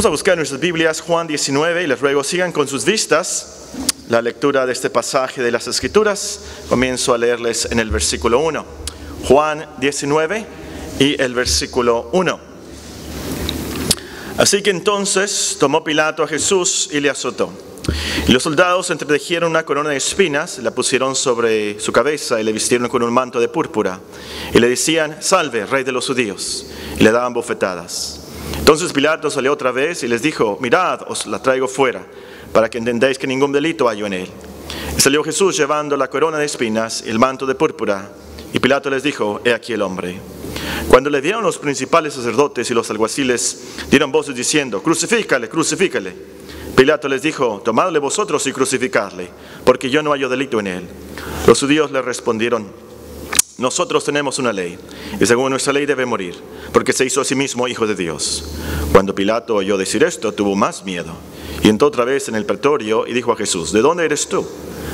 Vamos a buscar en nuestras Biblias Juan 19 y les ruego sigan con sus vistas la lectura de este pasaje de las Escrituras. Comienzo a leerles en el versículo 1. Juan 19 y el versículo 1. Así que entonces tomó Pilato a Jesús y le azotó. Y los soldados entretejieron una corona de espinas, la pusieron sobre su cabeza y le vistieron con un manto de púrpura. Y le decían: Salve, Rey de los judíos. Y le daban bofetadas. Entonces Pilato salió otra vez y les dijo: Mirad, os la traigo fuera, para que entendáis que ningún delito hay en él. Y salió Jesús llevando la corona de espinas y el manto de púrpura. Y Pilato les dijo: He aquí el hombre. Cuando le vieron los principales sacerdotes y los alguaciles, dieron voces diciendo: Crucifícale, crucifícale. Pilato les dijo: Tomadle vosotros y crucificadle, porque yo no hallo delito en él. Los judíos le respondieron: Nosotros tenemos una ley, y según nuestra ley debe morir, porque se hizo a sí mismo hijo de Dios. Cuando Pilato oyó decir esto, tuvo más miedo, y entró otra vez en el pretorio y dijo a Jesús: ¿De dónde eres tú?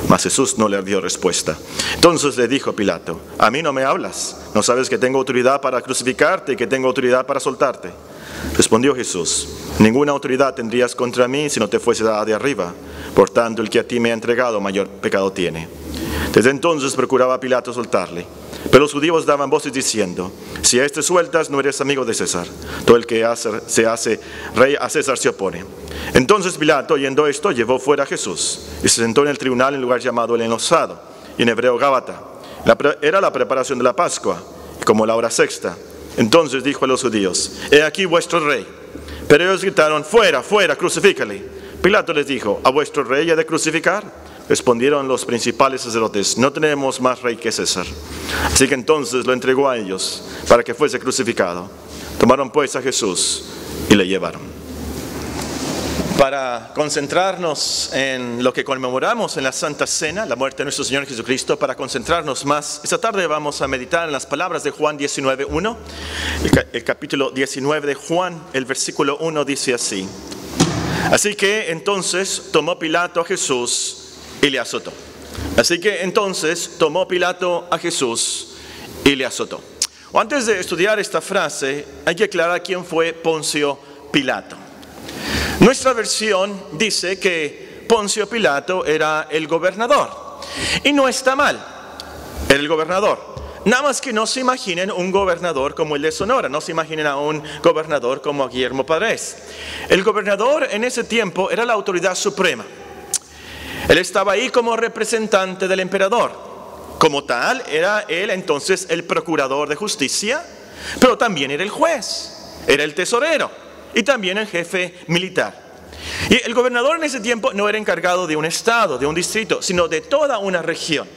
Mas Jesús no le dio respuesta. Entonces le dijo Pilato: ¿A mí no me hablas? ¿No sabes que tengo autoridad para crucificarte y que tengo autoridad para soltarte? Respondió Jesús: Ninguna autoridad tendrías contra mí si no te fuese dada de arriba. Por tanto, el que a ti me ha entregado mayor pecado tiene. Desde entonces procuraba Pilato soltarle. Pero los judíos daban voces diciendo: Si a este sueltas, no eres amigo de César. Todo el que se hace rey a César se opone. Entonces Pilato, oyendo esto, llevó fuera a Jesús y se sentó en el tribunal en el lugar llamado el Enosado, y en hebreo Gábata. Era la preparación de la Pascua, y como la hora sexta. Entonces dijo a los judíos: He aquí vuestro rey. Pero ellos gritaron: Fuera, fuera, crucifícale. Pilato les dijo: ¿A vuestro rey ha de crucificar? Respondieron los principales sacerdotes: No tenemos más rey que César. Así que entonces lo entregó a ellos para que fuese crucificado. Tomaron pues a Jesús y le llevaron. Para concentrarnos en lo que conmemoramos en la Santa Cena, la muerte de nuestro Señor Jesucristo, para concentrarnos más, esta tarde vamos a meditar en las palabras de Juan 19:1. El capítulo 19 de Juan, el versículo 1 dice así: Así que entonces tomó Pilato a Jesús y le azotó. Así que entonces tomó Pilato a Jesús y le azotó. Antes de estudiar esta frase, hay que aclarar quién fue Poncio Pilato. Nuestra versión dice que Poncio Pilato era el gobernador. Y no está mal, era el gobernador. Nada más que no se imaginen un gobernador como el de Sonora, no se imaginen a un gobernador como Guillermo Padres. El gobernador en ese tiempo era la autoridad suprema. Él estaba ahí como representante del emperador. Como tal, era él entonces el procurador de justicia, pero también era el juez, era el tesorero y también el jefe militar. Y el gobernador en ese tiempo no era encargado de un estado, de un distrito, sino de toda una región.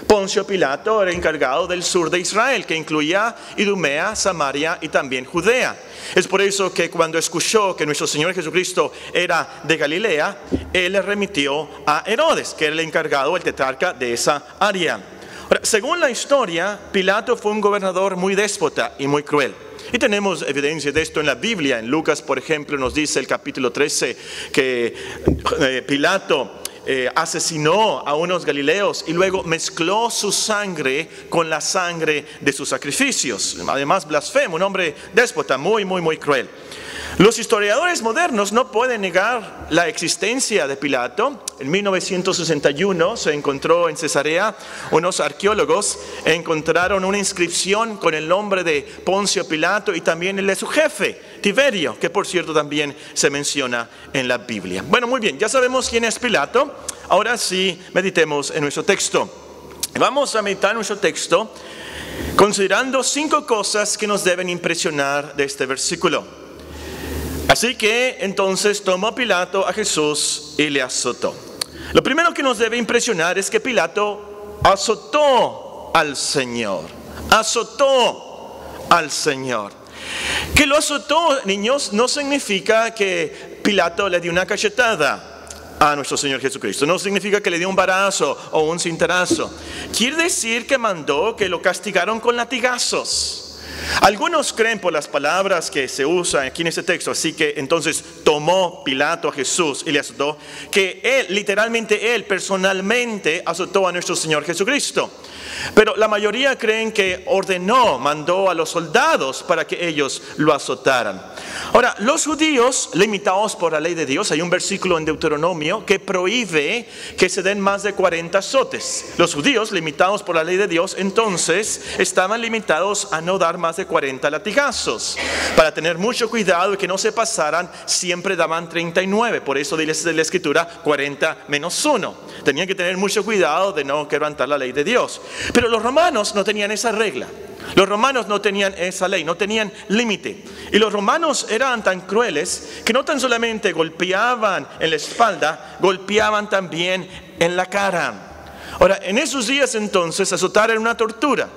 Poncio Pilato era encargado del sur de Israel, que incluía Idumea, Samaria y también Judea. Es por eso que cuando escuchó que nuestro Señor Jesucristo era de Galilea, él le remitió a Herodes, que era el encargado, el tetrarca de esa área. Ahora, según la historia, Pilato fue un gobernador muy déspota y muy cruel. Y tenemos evidencia de esto en la Biblia. En Lucas, por ejemplo, nos dice el capítulo 13 que Pilato asesinó a unos galileos y luego mezcló su sangre con la sangre de sus sacrificios. Además, blasfemo, un hombre déspota, muy cruel. Los historiadores modernos no pueden negar la existencia de Pilato. En 1961 se encontró en Cesarea, unos arqueólogos encontraron una inscripción con el nombre de Poncio Pilato y también el de su jefe, Tiberio, que por cierto también se menciona en la Biblia. Bueno, muy bien, ya sabemos quién es Pilato. Ahora sí, meditemos en nuestro texto. Vamos a meditar en nuestro texto considerando 5 cosas que nos deben impresionar de este versículo. Así que entonces tomó Pilato a Jesús y le azotó. Lo primero que nos debe impresionar es que Pilato azotó al Señor. Azotó al Señor. Que lo azotó, niños, no significa que Pilato le dio una cachetada a nuestro Señor Jesucristo. No significa que le dio un varazo o un cintarazo. Quiere decir que mandó que lo castigaron con latigazos. Algunos creen por las palabras que se usan aquí en este texto, así que entonces tomó Pilato a Jesús y le azotó, que él, literalmente él, personalmente azotó a nuestro Señor Jesucristo. Pero la mayoría creen que mandó a los soldados para que ellos lo azotaran. Ahora, los judíos, limitados por la ley de Dios, hay un versículo en Deuteronomio que prohíbe que se den más de 40 azotes. Los judíos, limitados por la ley de Dios, entonces estaban limitados a no dar más de 40 latigazos. Para tener mucho cuidado y que no se pasaran, siempre daban 39. Por eso dice la Escritura 40 menos 1. Tenían que tener mucho cuidado de no quebrantar la ley de Dios. Pero los romanos no tenían esa regla. Los romanos no tenían esa ley, no tenían límite. Y los romanos eran tan crueles que no tan solamente golpeaban en la espalda, golpeaban también en la cara. Ahora, en esos días entonces, azotar era una tortura.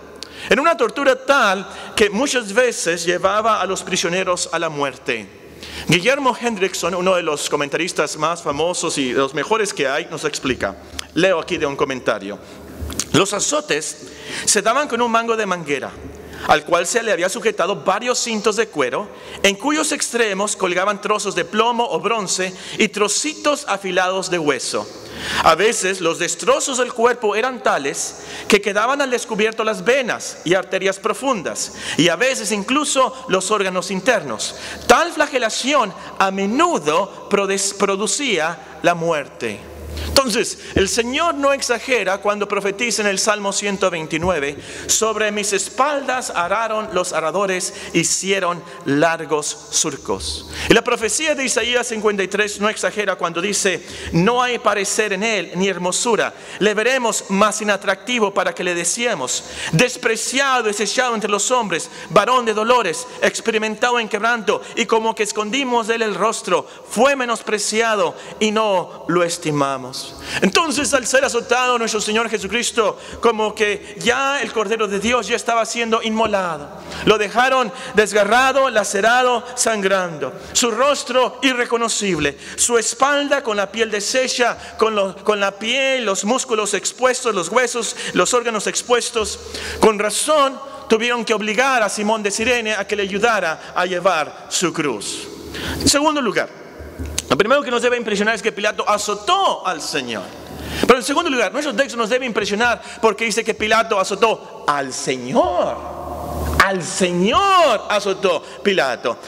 Era una tortura tal que muchas veces llevaba a los prisioneros a la muerte. Guillermo Hendrickson, uno de los comentaristas más famosos y de los mejores que hay, nos explica. Leo aquí de un comentario. Los azotes se daban con un mango de manguera, al cual se le había sujetado varios cintos de cuero, en cuyos extremos colgaban trozos de plomo o bronce y trocitos afilados de hueso. A veces los destrozos del cuerpo eran tales que quedaban al descubierto las venas y arterias profundas, y a veces incluso los órganos internos. Tal flagelación a menudo producía la muerte. Entonces, el Señor no exagera cuando profetiza en el Salmo 129, sobre mis espaldas araron los aradores, hicieron largos surcos. Y la profecía de Isaías 53 no exagera cuando dice, no hay parecer en él ni hermosura, le veremos más inatractivo para que le deseemos, despreciado, desechado entre los hombres, varón de dolores, experimentado en quebranto, y como que escondimos de él el rostro, fue menospreciado y no lo estimamos. Entonces, al ser azotado nuestro Señor Jesucristo, como que ya el Cordero de Dios ya estaba siendo inmolado. Lo dejaron desgarrado, lacerado, sangrando. Su rostro irreconocible, su espalda con la piel deshecha, con la piel, los músculos expuestos, los huesos, los órganos expuestos. Con razón tuvieron que obligar a Simón de Cirene a que le ayudara a llevar su cruz. En segundo lugar, lo primero que nos debe impresionar es que Pilato azotó al Señor. Pero en segundo lugar, nuestro texto nos debe impresionar porque dice que Pilato azotó al Señor. Al Señor azotó Pilato.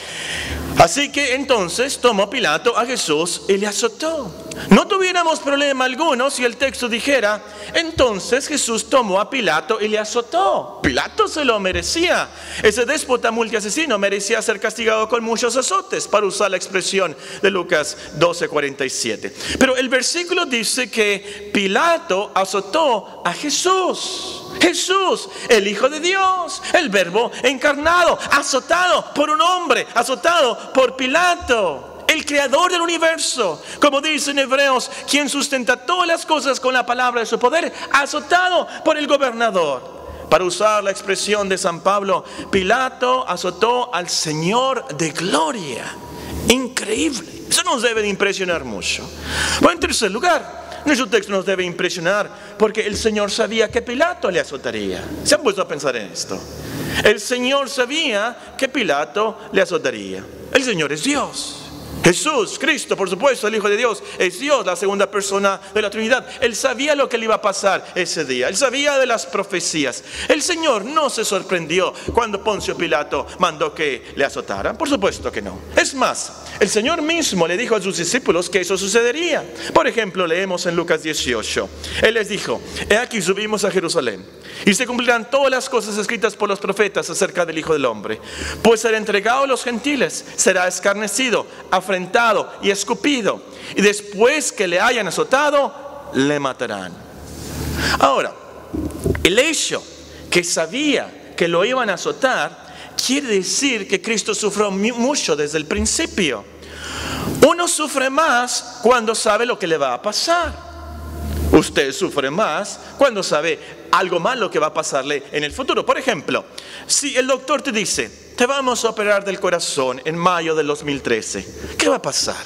Así que entonces tomó Pilato a Jesús y le azotó. No tuviéramos problema alguno si el texto dijera, entonces Jesús tomó a Pilato y le azotó. Pilato se lo merecía. Ese déspota multiasesino merecía ser castigado con muchos azotes, para usar la expresión de Lucas 12:47. Pero el versículo dice que Pilato azotó a Jesús. Jesús, el Hijo de Dios, el Verbo encarnado, azotado por un hombre, azotado por Pilato, el creador del universo. Como dice en Hebreos, quien sustenta todas las cosas con la palabra de su poder, azotado por el gobernador. Para usar la expresión de San Pablo, Pilato azotó al Señor de gloria. Increíble. Eso nos debe de impresionar mucho. Bueno, en tercer lugar, nuestro texto nos debe impresionar porque el Señor sabía que Pilato le azotaría. ¿Se han puesto a pensar en esto? El Señor sabía que Pilato le azotaría. El Señor es Dios. Jesús, Cristo, por supuesto, el Hijo de Dios, es Dios, la segunda persona de la Trinidad. Él sabía lo que le iba a pasar ese día. Él sabía de las profecías. El Señor no se sorprendió cuando Poncio Pilato mandó que le azotaran. Por supuesto que no. Es más, el Señor mismo le dijo a sus discípulos que eso sucedería. Por ejemplo, leemos en Lucas 18. Él les dijo, he aquí subimos a Jerusalén y se cumplirán todas las cosas escritas por los profetas acerca del Hijo del Hombre. Pues será entregado a los gentiles, será escarnecido, afrentado y escupido, y después que le hayan azotado, le matarán. Ahora, el hecho que sabía que lo iban a azotar quiere decir que Cristo sufrió mucho desde el principio. Uno sufre más cuando sabe lo que le va a pasar. Usted sufre más cuando sabe algo malo que va a pasarle en el futuro. Por ejemplo, si el doctor te dice, te vamos a operar del corazón en mayo del 2013, ¿qué va a pasar?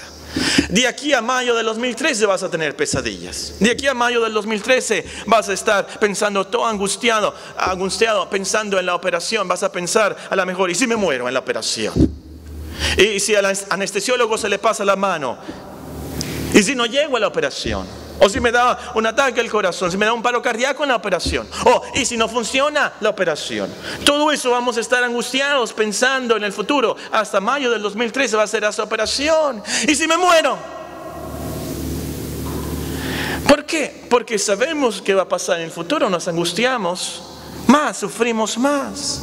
De aquí a mayo del 2013 vas a tener pesadillas. De aquí a mayo del 2013 vas a estar pensando todo angustiado, pensando en la operación. Vas a pensar a lo mejor, ¿y si me muero en la operación? ¿Y si al anestesiólogo se le pasa la mano? ¿Y si no llego a la operación? ¿O si me da un ataque al corazón? ¿Si me da un paro cardíaco en la operación? ¿Y si no funciona la operación? Todo eso vamos a estar angustiados pensando en el futuro. Hasta mayo del 2013 va a ser esa operación. ¿Y si me muero? ¿Por qué? Porque sabemos qué va a pasar en el futuro. Nos angustiamos más, sufrimos más.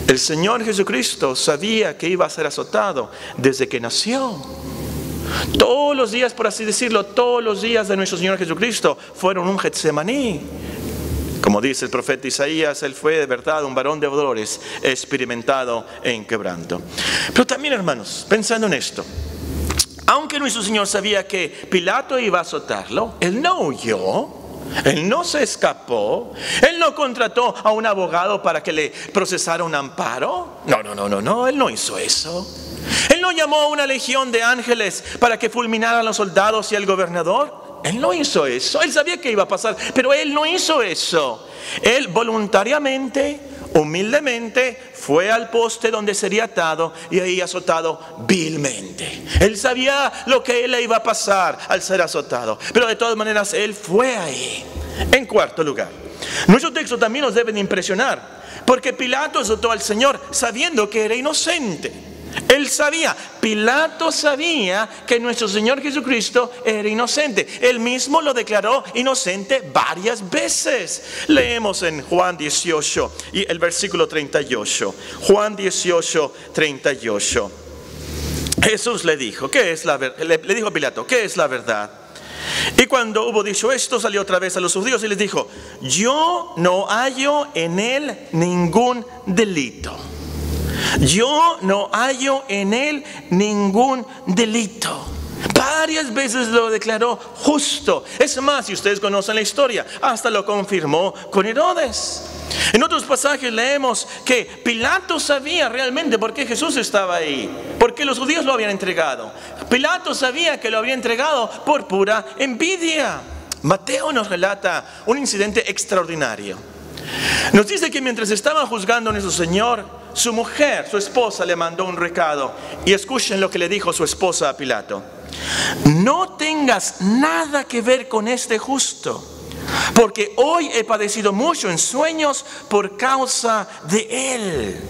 El Señor Jesucristo sabía que iba a ser azotado desde que nació. Todos los días, por así decirlo, todos los días de nuestro Señor Jesucristo fueron un Getsemaní. Como dice el profeta Isaías, Él fue de verdad un varón de dolores, experimentado en quebranto. Pero también, hermanos, pensando en esto, aunque nuestro Señor sabía que Pilato iba a azotarlo, Él no huyó, Él no se escapó, Él no contrató a un abogado para que le procesara un amparo. No, Él no hizo eso. Él no llamó a una legión de ángeles para que fulminaran a los soldados y al gobernador. Él no hizo eso. Él sabía que iba a pasar, pero Él no hizo eso. Él voluntariamente, humildemente, fue al poste donde sería atado y ahí azotado vilmente. Él sabía lo que le iba a pasar al ser azotado, pero de todas maneras Él fue ahí. En cuarto lugar, nuestro texto también nos debe de impresionar, porque Pilato azotó al Señor sabiendo que era inocente. Él sabía, Pilato sabía que nuestro Señor Jesucristo era inocente. Él mismo lo declaró inocente varias veces. Leemos en Juan 18 y el versículo 38. Juan 18, 38. Jesús le dijo, le dijo a Pilato, ¿qué es la verdad? Y cuando hubo dicho esto, salió otra vez a los judíos y les dijo, yo no hallo en él ningún delito. Yo no hallo en él ningún delito. Varias veces lo declaró justo. Es más, si ustedes conocen la historia, hasta lo confirmó con Herodes. En otros pasajes leemos que Pilato sabía realmente por qué Jesús estaba ahí, por qué los judíos lo habían entregado. Pilato sabía que lo había entregado por pura envidia. Mateo nos relata un incidente extraordinario. Nos dice que mientras estaba juzgando a nuestro Señor, su mujer, su esposa, le mandó un recado. Y escuchen lo que le dijo su esposa a Pilato. No tengas nada que ver con este justo, porque hoy he padecido mucho en sueños por causa de él.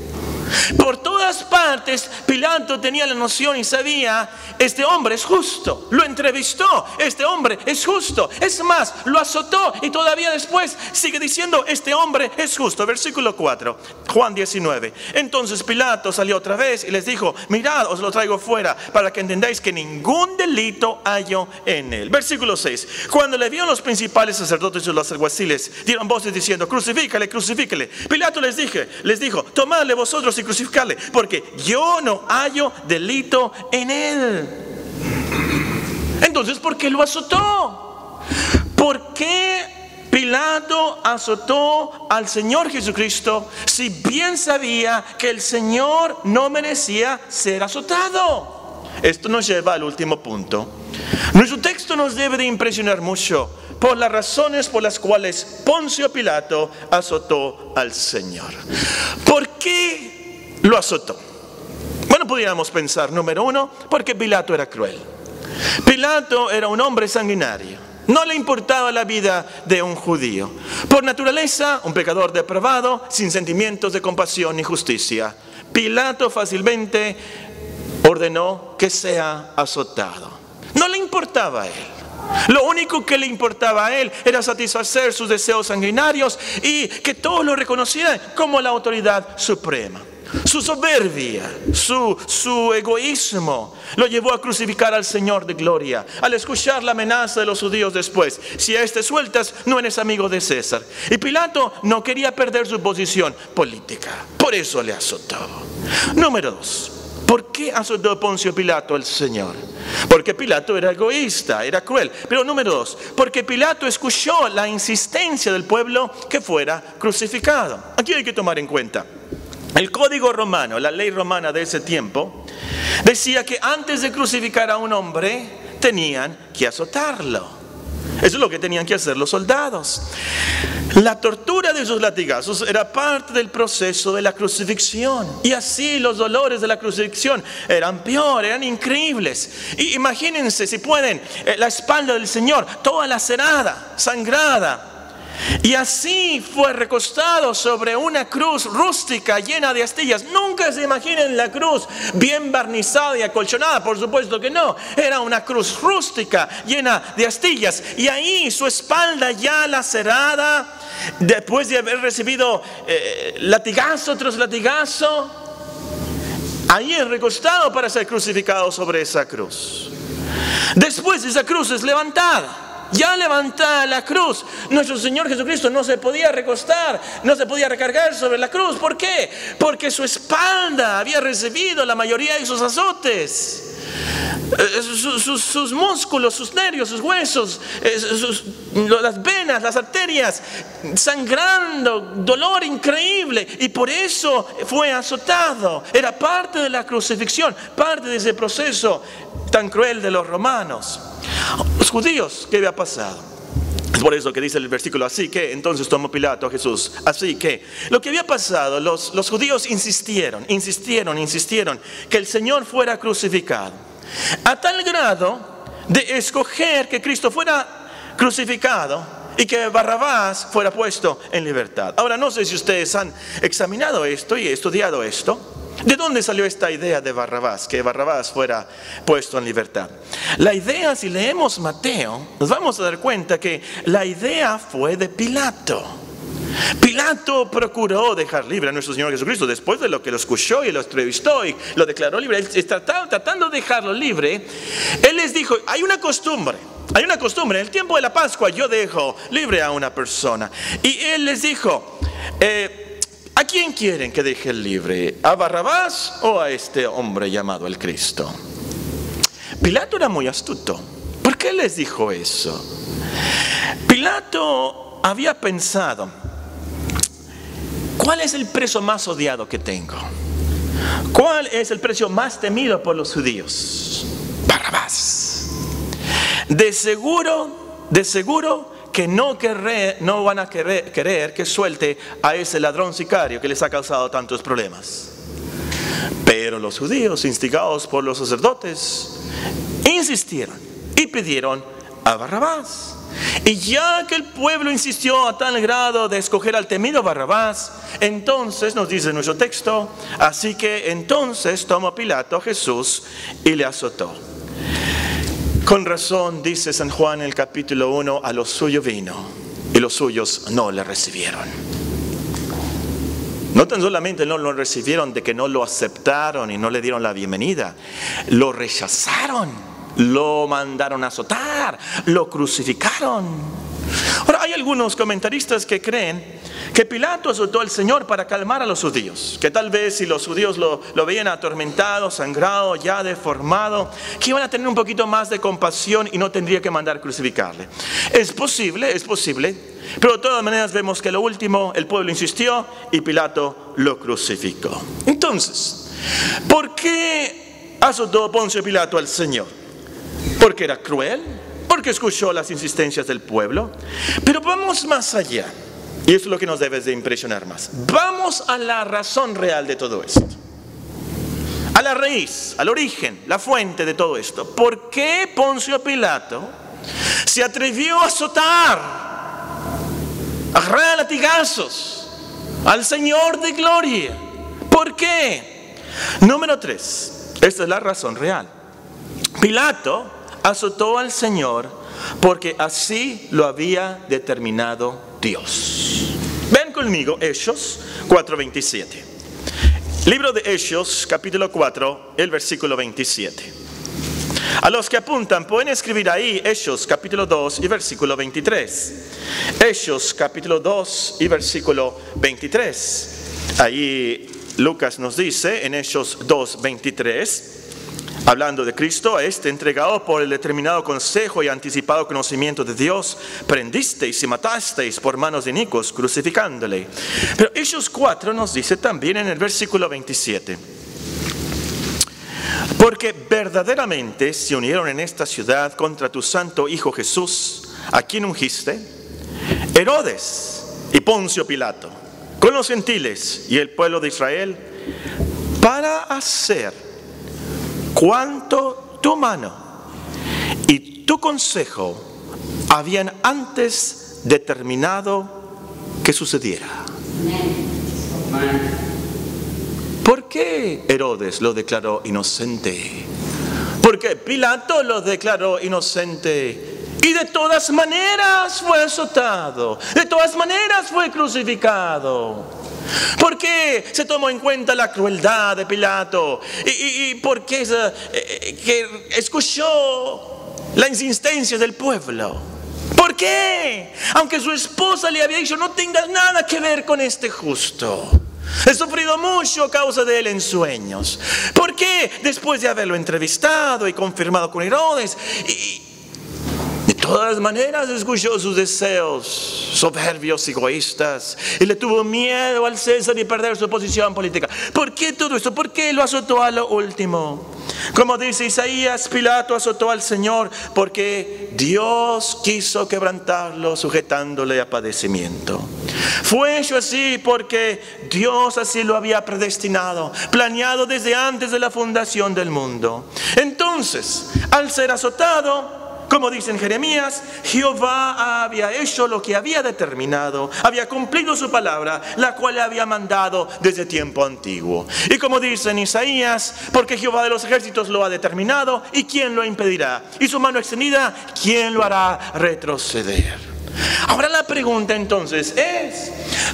Por todas partes Pilato tenía la noción y sabía, este hombre es justo. Lo entrevistó, este hombre es justo. Es más, lo azotó y todavía después sigue diciendo, este hombre es justo. Versículo 4, Juan 19. Entonces Pilato salió otra vez y les dijo, mirad, os lo traigo fuera para que entendáis que ningún delito hallo en él. Versículo 6. Cuando le vieron los principales sacerdotes y los alguaciles, dieron voces diciendo, crucifícale, crucifícale. Pilato les dijo, tomadle vosotros y crucificarle, porque yo no hallo delito en él. Entonces, ¿por qué lo azotó? ¿Por qué Pilato azotó al Señor Jesucristo si bien sabía que el Señor no merecía ser azotado? Esto nos lleva al último punto. Nuestro texto nos debe de impresionar mucho por las razones por las cuales Poncio Pilato azotó al Señor. ¿Por qué lo azotó? Bueno, pudiéramos pensar, número uno, porque Pilato era cruel. Pilato era un hombre sanguinario. No le importaba la vida de un judío. Por naturaleza, un pecador depravado, sin sentimientos de compasión ni justicia. Pilato fácilmente ordenó que sea azotado. No le importaba a él. Lo único que le importaba a él era satisfacer sus deseos sanguinarios y que todos lo reconocieran como la autoridad suprema. Su soberbia, su egoísmo lo llevó a crucificar al Señor de gloria. Al escuchar la amenaza de los judíos después, si a este sueltas, no eres amigo de César. Y Pilato no quería perder su posición política, por eso le azotó. Número 2. ¿Por qué azotó Poncio Pilato al Señor? Porque Pilato era egoísta, era cruel. Pero número 2, porque Pilato escuchó la insistencia del pueblo que fuera crucificado. Aquí hay que tomar en cuenta el código romano, la ley romana de ese tiempo, decía que antes de crucificar a un hombre tenían que azotarlo. Eso es lo que tenían que hacer los soldados. La tortura de esos latigazos era parte del proceso de la crucifixión. Y así los dolores de la crucifixión eran peor, eran increíbles. Y imagínense, si pueden, la espalda del Señor, toda lacerada, sangrada. Y así fue recostado sobre una cruz rústica llena de astillas. Nunca se imaginen la cruz bien barnizada y acolchonada, por supuesto que no. Era una cruz rústica llena de astillas. Y ahí su espalda ya lacerada, después de haber recibido latigazo tras latigazo, ahí recostado para ser crucificado sobre esa cruz. Después esa cruz es levantada. Ya levantada la cruz, nuestro Señor Jesucristo no se podía recostar, no se podía recargar sobre la cruz. ¿Por qué? Porque su espalda había recibido la mayoría de sus azotes. Sus músculos, sus nervios, sus huesos, las venas, las arterias, sangrando, dolor increíble. Y por eso fue azotado. Era parte de la crucifixión, parte de ese proceso tan cruel de los romanos. Los judíos, ¿qué había pasado? Es por eso que dice el versículo, así que entonces tomó Pilato a Jesús. Así que lo que había pasado, los judíos insistieron que el Señor fuera crucificado, a tal grado de escoger que Cristo fuera crucificado y que Barrabás fuera puesto en libertad. Ahora, no sé si ustedes han examinado esto y estudiado esto. ¿De dónde salió esta idea de Barrabás? Que Barrabás fuera puesto en libertad. La idea, si leemos Mateo, nos vamos a dar cuenta que la idea fue de Pilato. Pilato procuró dejar libre a nuestro Señor Jesucristo después de lo que lo escuchó y lo entrevistó y lo declaró libre. Él tratando de dejarlo libre, él les dijo, hay una costumbre, en el tiempo de la Pascua yo dejo libre a una persona. Y él les dijo, ¿a quién quieren que deje libre? ¿A Barrabás o a este hombre llamado el Cristo? Pilato era muy astuto. ¿Por qué les dijo eso? Pilato había pensado, ¿cuál es el preso más odiado que tengo? ¿Cuál es el preso más temido por los judíos? Barrabás. De seguro que no van a querer que suelte a ese ladrón sicario que les ha causado tantos problemas. Pero los judíos, instigados por los sacerdotes, insistieron y pidieron a Barrabás. Y ya que el pueblo insistió a tal grado de escoger al temido Barrabás, entonces nos dice nuestro texto, así que entonces tomó Pilato a Jesús y le azotó. Con razón, dice San Juan en el capítulo 1, a los suyos vino y los suyos no le recibieron. No tan solamente no lo recibieron, de que no lo aceptaron y no le dieron la bienvenida, lo rechazaron, lo mandaron a azotar, lo crucificaron. Ahora, hay algunos comentaristas que creen que Pilato azotó al Señor para calmar a los judíos, que tal vez si los judíos lo veían atormentado, sangrado, ya deformado, que iban a tener un poquito más de compasión y no tendría que mandar crucificarle. Es posible, pero de todas maneras vemos que lo último, el pueblo insistió y Pilato lo crucificó. Entonces, ¿por qué azotó Poncio Pilato al Señor? ¿Porque era cruel? ¿Porque escuchó las insistencias del pueblo? Pero vamos más allá. Y eso es lo que nos debe de impresionar más. Vamos a la razón real de todo esto. A la raíz, al origen, la fuente de todo esto. ¿Por qué Poncio Pilato se atrevió a azotar, a agarrar a latigazos al Señor de gloria? ¿Por qué? Número 3. Esta es la razón real. Pilato azotó al Señor porque así lo había determinado Dios. Ven conmigo Hechos 4:27. Libro de Hechos, capítulo 4, el versículo 27. A los que apuntan pueden escribir ahí Hechos capítulo 2 y versículo 23. Hechos capítulo 2 y versículo 23. Ahí Lucas nos dice en Hechos 2:23, hablando de Cristo, a este entregado por el determinado consejo y anticipado conocimiento de Dios, prendisteis y matasteis por manos de inicuos, crucificándole. Pero Hechos 4 nos dice también en el versículo 27, Porque verdaderamente se unieron en esta ciudad contra tu santo Hijo Jesús, a quien ungiste, Herodes y Poncio Pilato, con los gentiles y el pueblo de Israel, para hacer cuanto tu mano y tu consejo habían antes determinado que sucediera. ¿Por qué Herodes lo declaró inocente? Porque Pilato lo declaró inocente. Y de todas maneras fue azotado. De todas maneras fue crucificado. ¿Por qué se tomó en cuenta la crueldad de Pilato? ¿Y por qué que escuchó la insistencia del pueblo? ¿Por qué? Aunque su esposa le había dicho, no tengas nada que ver con este justo. He sufrido mucho a causa de él en sueños. ¿Por qué? Después de haberlo entrevistado y confirmado con Herodes, de todas maneras escuchó sus deseos soberbios, egoístas, y le tuvo miedo al César y perder su posición política. ¿Por qué todo esto? ¿Por qué lo azotó a lo último? Como dice Isaías, Pilato azotó al Señor porque Dios quiso quebrantarlo, sujetándole a padecimiento. Fue hecho así porque Dios así lo había predestinado, planeado desde antes de la fundación del mundo. Entonces, al ser azotado, como dice en Jeremías, Jehová había hecho lo que había determinado, había cumplido su palabra, la cual le había mandado desde tiempo antiguo. Y como dice en Isaías, porque Jehová de los ejércitos lo ha determinado, ¿y quién lo impedirá? Y su mano extendida, ¿quién lo hará retroceder? Ahora la pregunta entonces es,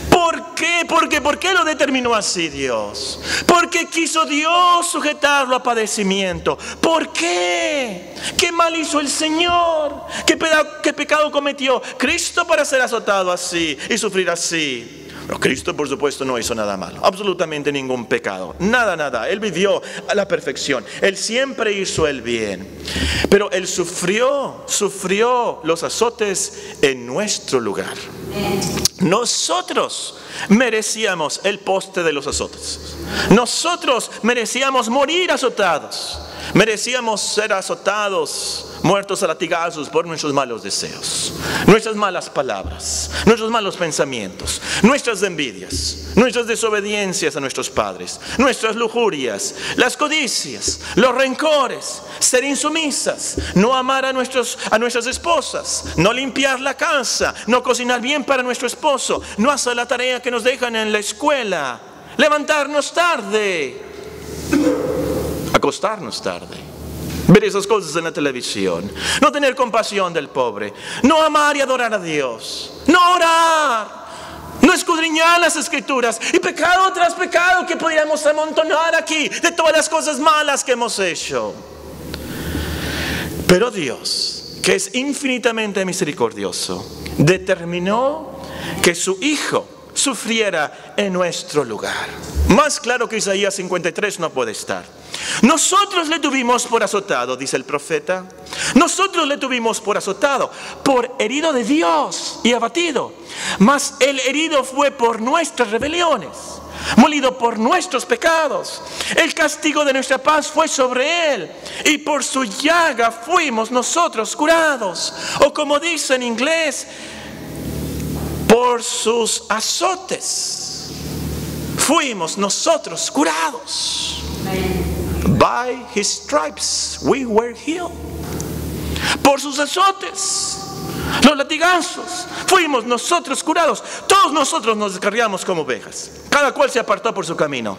¿por qué? ¿Por qué lo determinó así Dios? ¿Por qué quiso Dios sujetarlo a padecimiento? ¿Por qué? ¿Qué mal hizo el Señor? ¿Qué pecado cometió Cristo para ser azotado así y sufrir así? Pero Cristo, por supuesto, no hizo nada malo, absolutamente ningún pecado, nada. Él vivió a la perfección, Él siempre hizo el bien. Pero Él sufrió los azotes en nuestro lugar. Nosotros merecíamos el poste de los azotes. Nosotros merecíamos morir azotados. Merecíamos ser azotados, muertos a latigazos por nuestros malos deseos, nuestras malas palabras, nuestros malos pensamientos, nuestras envidias, nuestras desobediencias a nuestros padres, nuestras lujurias, las codicias, los rencores, ser insumisas, no amar a nuestras esposas, no limpiar la casa, no cocinar bien para nuestro esposo, no hacer la tarea que nos dejan en la escuela, levantarnos tarde, acostarnos tarde, ver esas cosas en la televisión, no tener compasión del pobre, no amar y adorar a Dios, no orar, no escudriñar las escrituras, y pecado tras pecado que podríamos amontonar aquí de todas las cosas malas que hemos hecho. Pero Dios, que es infinitamente misericordioso, determinó que su Hijo sufriera en nuestro lugar. Más claro que Isaías 53 no puede estar. Nosotros le tuvimos por azotado, dice el profeta. Nosotros le tuvimos por azotado, por herido de Dios y abatido. Mas el herido fue por nuestras rebeliones, molido por nuestros pecados. El castigo de nuestra paz fue sobre Él, y por su llaga fuimos nosotros curados. O como dice en inglés, por sus azotes fuimos nosotros curados. By His stripes we were healed. Por sus azotes, los latigazos, fuimos nosotros curados. Todos nosotros nos descarriamos como ovejas, cada cual se apartó por su camino.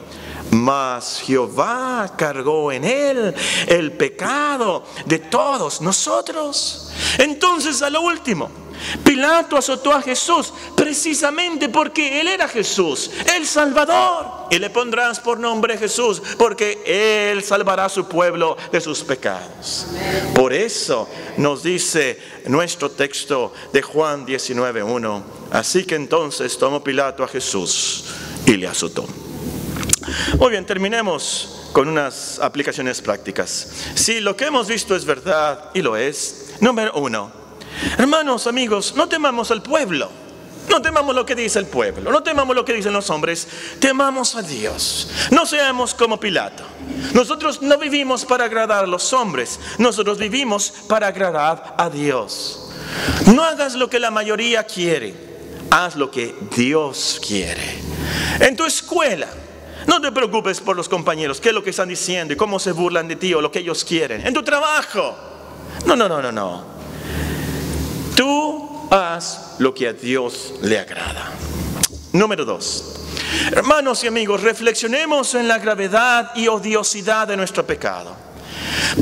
Mas Jehová cargó en Él el pecado de todos nosotros. Entonces, a lo último, Pilato azotó a Jesús precisamente porque Él era Jesús, el Salvador. Y le pondrás por nombre Jesús porque Él salvará a su pueblo de sus pecados. Por eso nos dice nuestro texto de Juan 19:1. Así que entonces tomó Pilato a Jesús y le azotó. Muy bien, terminemos con unas aplicaciones prácticas. Si lo que hemos visto es verdad, y lo es, número 1. Hermanos, amigos, no temamos al pueblo. No temamos lo que dice el pueblo, no temamos lo que dicen los hombres, temamos a Dios. No seamos como Pilato. Nosotros no vivimos para agradar a los hombres, nosotros vivimos para agradar a Dios. No hagas lo que la mayoría quiere, haz lo que Dios quiere. En tu escuela, no te preocupes por los compañeros, qué es lo que están diciendo y cómo se burlan de ti o lo que ellos quieren. En tu trabajo, no. Tú haz lo que a Dios le agrada. Número 2. Hermanos y amigos, reflexionemos en la gravedad y odiosidad de nuestro pecado.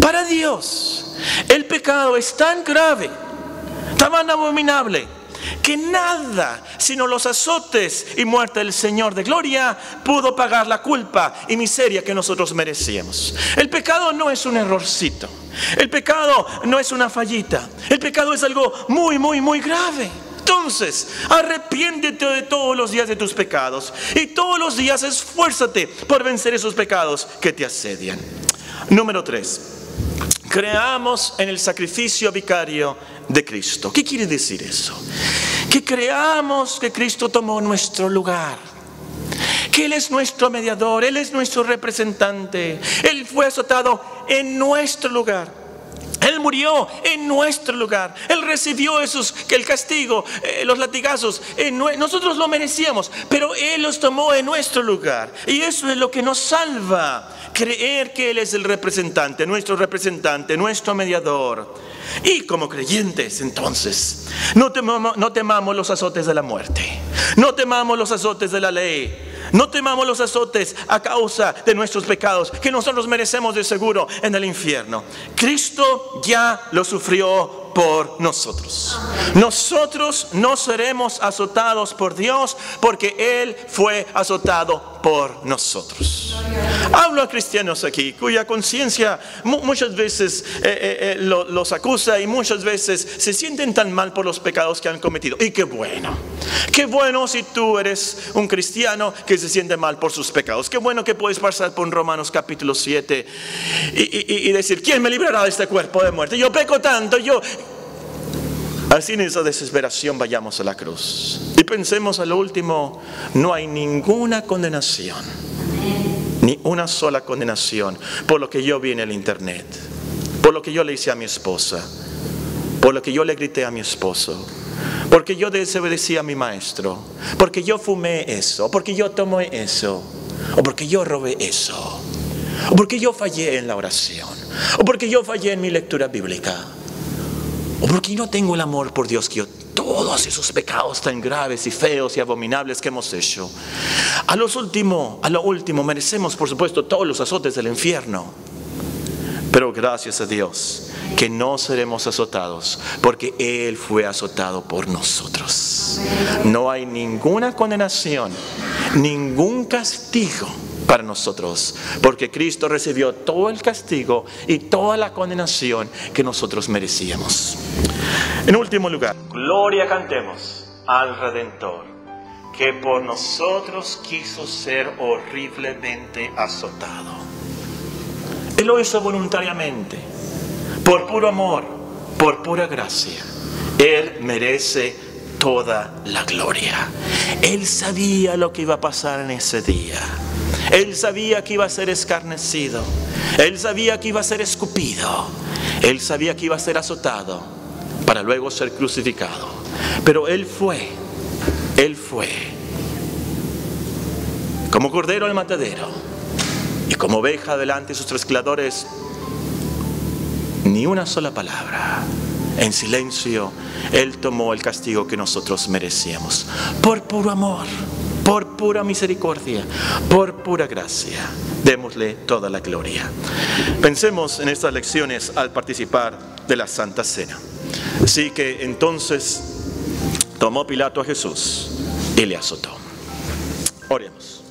Para Dios, el pecado es tan grave, tan abominable, que nada sino los azotes y muerte del Señor de gloria pudo pagar la culpa y miseria que nosotros merecíamos. El pecado no es un errorcito. El pecado no es una fallita. El pecado es algo muy grave. Entonces, arrepiéntete de todos los días de tus pecados y todos los días esfuérzate por vencer esos pecados que te asedian. Número 3. Creamos en el sacrificio vicario de Cristo. ¿Qué quiere decir eso? Que creamos que Cristo tomó nuestro lugar, que Él es nuestro mediador, Él es nuestro representante. Él fue azotado en nuestro lugar. Él murió en nuestro lugar. Él recibió el castigo, los latigazos. Nosotros lo merecíamos, pero Él los tomó en nuestro lugar. Y eso es lo que nos salva. Creer que Él es el representante, nuestro mediador. Y como creyentes, entonces, no temamos los azotes de la muerte. No temamos los azotes de la ley. No temamos los azotes a causa de nuestros pecados, que nosotros merecemos de seguro en el infierno. Cristo ya lo sufrió por nosotros. Nosotros no seremos azotados por Dios, porque Él fue azotado por nosotros. Hablo a cristianos aquí cuya conciencia muchas veces los acusa y muchas veces se sienten tan mal por los pecados que han cometido. Y qué bueno si tú eres un cristiano que se siente mal por sus pecados. Qué bueno que puedes pasar por Romanos capítulo 7 y decir: ¿quién me librará de este cuerpo de muerte? Yo peco tanto, Así en esa desesperación vayamos a la cruz y pensemos a lo último: no hay ninguna condenación, ni una sola condenación por lo que yo vi en el internet, por lo que yo le hice a mi esposa, por lo que yo le grité a mi esposo, porque yo desobedecí a mi maestro, porque yo fumé eso, porque yo tomé eso, o porque yo robé eso, o porque yo fallé en la oración, o porque yo fallé en mi lectura bíblica, o porque no tengo el amor por Dios que yo. Todos esos pecados tan graves y feos y abominables que hemos hecho. A lo último merecemos, por supuesto, todos los azotes del infierno. Pero gracias a Dios que no seremos azotados, porque Él fue azotado por nosotros. No hay ninguna condenación, ningún castigo para nosotros, porque Cristo recibió todo el castigo y toda la condenación que nosotros merecíamos. En último lugar, gloria cantemos al Redentor, que por nosotros quiso ser horriblemente azotado. Él lo hizo voluntariamente, por puro amor, por pura gracia. Él merece toda la gloria. Él sabía lo que iba a pasar en ese día. Él sabía que iba a ser escarnecido. Él sabía que iba a ser escupido. Él sabía que iba a ser azotado para luego ser crucificado. Pero Él fue como cordero al matadero, y como oveja delante de sus trasquiladores, ni una sola palabra. En silencio, Él tomó el castigo que nosotros merecíamos. Por puro amor, por pura misericordia, por pura gracia. Démosle toda la gloria. Pensemos en estas lecciones al participar de la Santa Cena. Así que entonces tomó Pilato a Jesús y le azotó. Oremos.